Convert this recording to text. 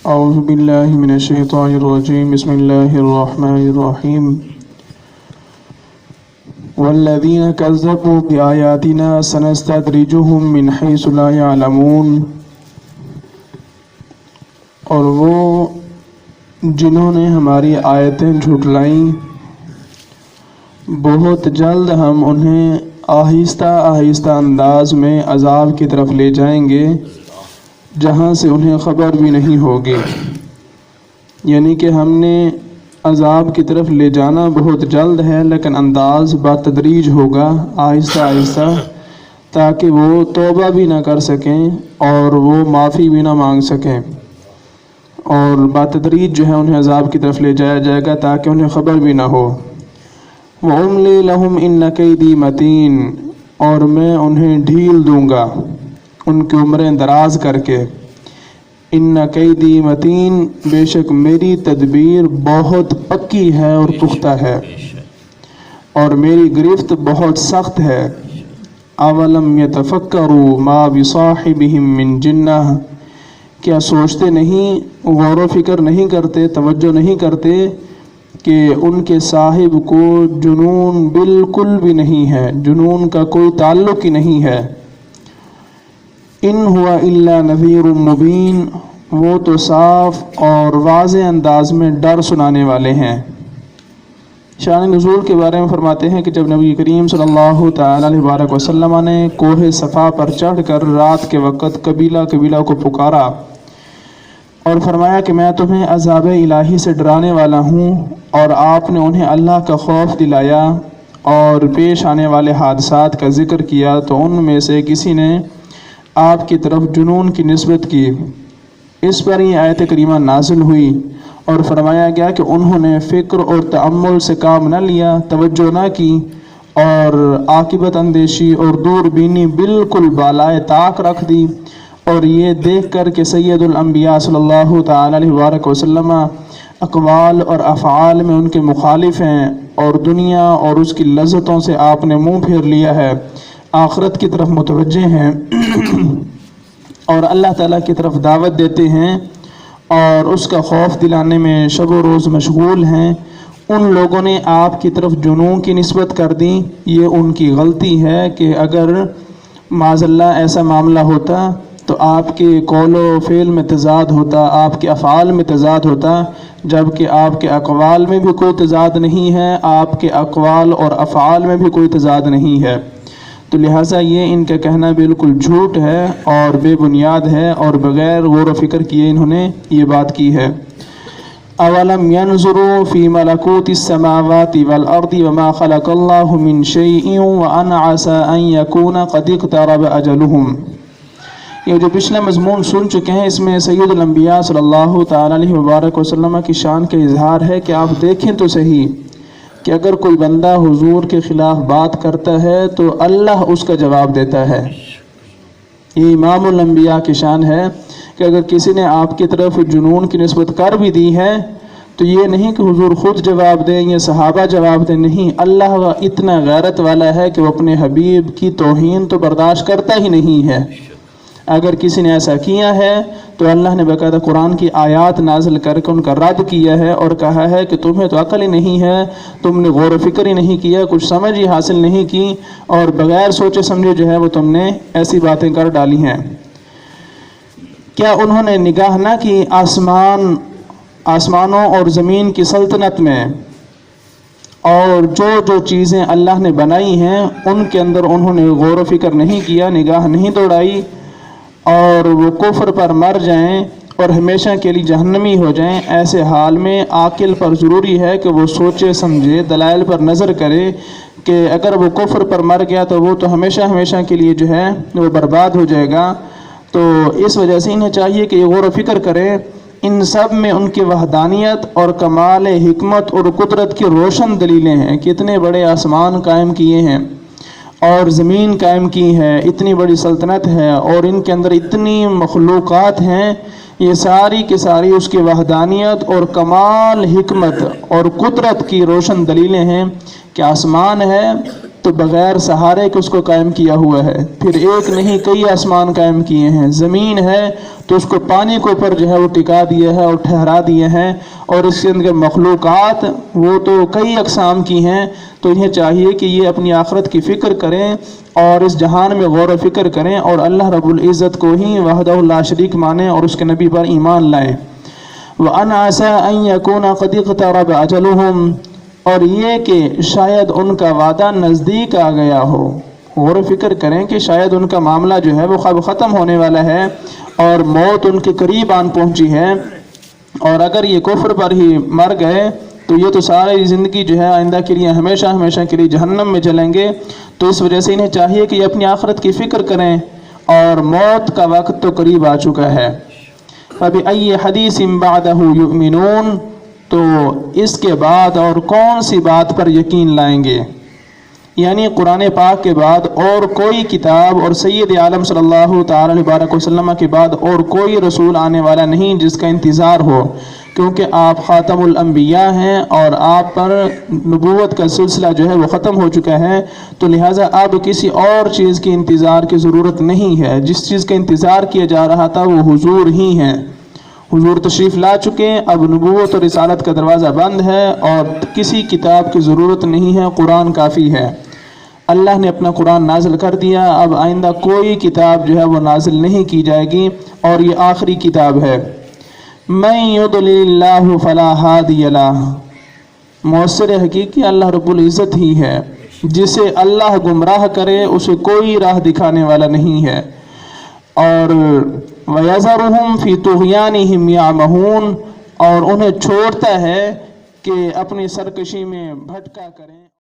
اعوذ باللہ من الشیطان الرجیم بسم اللہ الرحمن الرحیم والذین کذبوا بآیاتنا سنستدرجهم من حیث لا یعلمون، اور وہ جنہوں نے ہماری آیتیں جھٹلائیں بہت جلد ہم انہیں آہستہ آہستہ انداز میں عذاب کی طرف لے جائیں گے جہاں سے انہیں خبر بھی نہیں ہوگی۔ یعنی کہ ہم نے عذاب کی طرف لے جانا بہت جلد ہے، لیکن انداز بتدریج ہوگا، آہستہ آہستہ، تاکہ وہ توبہ بھی نہ کر سکیں اور وہ معافی بھی نہ مانگ سکیں، اور بتدریج جو ہے انہیں عذاب کی طرف لے جایا جائے گا تاکہ انہیں خبر بھی نہ ہو۔ وَأُمْلِي لَهُمْ إِنَّ كَيْدِي مَتِينٌ، اور میں انہیں ڈھیل دوں گا ان کی عمریں دراز کر کے۔ ان کیدی متین، بے شک میری تدبیر بہت پکی ہے اور پختہ ہے، اور میری گرفت بہت سخت ہے۔ اولم یتفکروا ما بصاحبہم من جنہ، کیا سوچتے نہیں، غور و فکر نہیں کرتے، توجہ نہیں کرتے کہ ان کے صاحب کو جنون بالکل بھی نہیں ہے، جنون کا کوئی تعلق ہی نہیں ہے۔ ان ہوا الا نذیر مبین، وہ تو صاف اور واضح انداز میں ڈر سنانے والے ہیں۔ شان نزول کے بارے میں فرماتے ہیں کہ جب نبی کریم صلی اللہ تعالی علیہ وآلہ وسلم نے کوہ صفا پر چڑھ کر رات کے وقت قبیلہ قبیلہ کو پکارا اور فرمایا کہ میں تمہیں عذاب الہی سے ڈرانے والا ہوں، اور آپ نے انہیں اللہ کا خوف دلایا اور پیش آنے والے حادثات کا ذکر کیا، تو ان میں سے کسی نے آپ کی طرف جنون کی نسبت کی۔ اس پر یہ آیت کریمہ نازل ہوئی اور فرمایا گیا کہ انہوں نے فکر اور تأمل سے کام نہ لیا، توجہ نہ کی، اور عاقبت اندیشی اور دور بینی بالکل بالائے طاق رکھ دی، اور یہ دیکھ کر کہ سید الانبیاء صلی اللہ تعالی علیہ وآلہ وسلم اقوال اور افعال میں ان کے مخالف ہیں، اور دنیا اور اس کی لذتوں سے آپ نے منہ پھیر لیا ہے، آخرت کی طرف متوجہ ہیں اور اللہ تعالیٰ کی طرف دعوت دیتے ہیں اور اس کا خوف دلانے میں شب و روز مشغول ہیں، ان لوگوں نے آپ کی طرف جنون کی نسبت کر دی۔ یہ ان کی غلطی ہے کہ اگر معاذ اللہ ایسا معاملہ ہوتا تو آپ کے قول و فعل میں تضاد ہوتا، آپ کے افعال میں تضاد ہوتا، جبکہ آپ کے اقوال میں بھی کوئی تضاد نہیں ہے، آپ کے اقوال اور افعال میں بھی کوئی تضاد نہیں ہے، تو لہٰذا یہ ان کا کہنا بالکل جھوٹ ہے اور بے بنیاد ہے، اور بغیر غور و فکر کیے انہوں نے یہ بات کی ہے۔ اولم ينظروا في ملكوت السماوات والارض وما خلق الله من شيء وان عسى ان يكون قد اقترب اجلهم۔ یہ جو پچھلا مضمون سن چکے ہیں، اس میں سید الانبیاء صلی اللہ تعالی علیہ وآلہ وسلم کی شان کا اظہار ہے کہ آپ دیکھیں تو صحیح کہ اگر کوئی بندہ حضور کے خلاف بات کرتا ہے تو اللہ اس کا جواب دیتا ہے۔ یہ امام الانبیاء کی شان ہے کہ اگر کسی نے آپ کی طرف جنون کی نسبت کر بھی دی ہے تو یہ نہیں کہ حضور خود جواب دیں یا صحابہ جواب دیں، نہیں، اللہ اتنا غیرت والا ہے کہ وہ اپنے حبیب کی توہین تو برداشت کرتا ہی نہیں ہے۔ اگر کسی نے ایسا کیا ہے تو اللہ نے باقاعدہ قرآن کی آیات نازل کر کے ان کا رد کیا ہے اور کہا ہے کہ تمہیں تو عقل ہی نہیں ہے، تم نے غور و فکر ہی نہیں کیا، کچھ سمجھ ہی حاصل نہیں کی، اور بغیر سوچے سمجھے جو ہے وہ تم نے ایسی باتیں کر ڈالی ہیں۔ کیا انہوں نے نگاہ نہ کی آسمانوں اور زمین کی سلطنت میں، اور جو چیزیں اللہ نے بنائی ہیں ان کے اندر انہوں نے غور و فکر نہیں کیا، نگاہ نہیں دوڑائی، اور وہ کفر پر مر جائیں اور ہمیشہ کے لیے جہنمی ہو جائیں؟ ایسے حال میں عاقل پر ضروری ہے کہ وہ سوچے سمجھے، دلائل پر نظر کرے کہ اگر وہ کفر پر مر گیا تو وہ تو ہمیشہ ہمیشہ کے لیے جو ہے وہ برباد ہو جائے گا۔ تو اس وجہ سے انہیں چاہیے کہ یہ غور و فکر کریں، ان سب میں ان کی وحدانیت اور کمال حکمت اور قدرت کی روشن دلیلیں ہیں کہ اتنے بڑے آسمان قائم کیے ہیں اور زمین قائم کی ہے، اتنی بڑی سلطنت ہے، اور ان کے اندر اتنی مخلوقات ہیں، یہ ساری کی ساری اس کی وحدانیت اور کمال حکمت اور قدرت کی روشن دلیلیں ہیں کہ آسمان ہے تو بغیر سہارے کے اس کو قائم کیا ہوا ہے. پھر ایک نہیں کئی آسمان قائم کیے ہیں. زمین ہے تو اس کو پانی کے اوپر جو ہے وہ ٹکا دیے ہے اور ٹھہرا دیے ہیں. اور اس کے اندر مخلوقات وہ تو کئی اقسام کی ہیں. تو انہیں چاہیے کہ یہ اپنی آخرت کی فکر کریں اور اس جہان میں غور و فکر کریں اور اللہ رب العزت کو ہی وحدہ لا شریک مانیں اور اس کے نبی پر ایمان لائیں. وَأَنْ عَسَىٰ أَنْ يَكُونَ قَدِ اقْتَرَبَ أَجَلُهُمْ، اور یہ کہ شاید ان کا وعدہ نزدیک آ گیا ہو. غور و فکر کریں کہ شاید ان کا معاملہ جو ہے وہ ختم ہونے والا ہے اور موت ان کے قریب آن پہنچی ہے. اور اگر یہ کفر پر ہی مر گئے تو یہ تو ساری زندگی جو ہے آئندہ کے لیے ہمیشہ کے لیے جہنم میں چلیں گے. تو اس وجہ سے انہیں چاہیے کہ یہ اپنی آخرت کی فکر کریں اور موت کا وقت تو قریب آ چکا ہے. فَبِأَيِّ حَدِيثٍ بَعْدَهُ يُؤْمِنُونَ، تو اس کے بعد اور کون سی بات پر یقین لائیں گے؟ یعنی قرآن پاک کے بعد اور کوئی کتاب اور سید عالم صلی اللہ تعالی علیہ وسلم کے بعد اور کوئی رسول آنے والا نہیں جس کا انتظار ہو، کیونکہ آپ خاتم الانبیاء ہیں اور آپ پر نبوت کا سلسلہ جو ہے وہ ختم ہو چکا ہے. تو لہٰذا اب کسی اور چیز کی انتظار کی ضرورت نہیں ہے. جس چیز کا انتظار کیا جا رہا تھا وہ حضور ہی ہیں. حضور تشریف لا چکے، اب نبوت اور رسالت کا دروازہ بند ہے اور کسی کتاب کی ضرورت نہیں ہے. قرآن کافی ہے. اللہ نے اپنا قرآن نازل کر دیا، اب آئندہ کوئی کتاب جو ہے وہ نازل نہیں کی جائے گی اور یہ آخری کتاب ہے. مَن يُضْلِلِ اللَّهُ فَلَا هَادِيَ لَهُ، مؤثر حقیقی اللہ رب العزت ہی ہے. جسے اللہ گمراہ کرے اسے کوئی راہ دکھانے والا نہیں ہے. اور وَيَذَرُهُمْ فِي طُغْيَانِهِمْ يَعْمَهُونَ، اور انہیں چھوڑتا ہے کہ اپنی سرکشی میں بھٹکا کریں.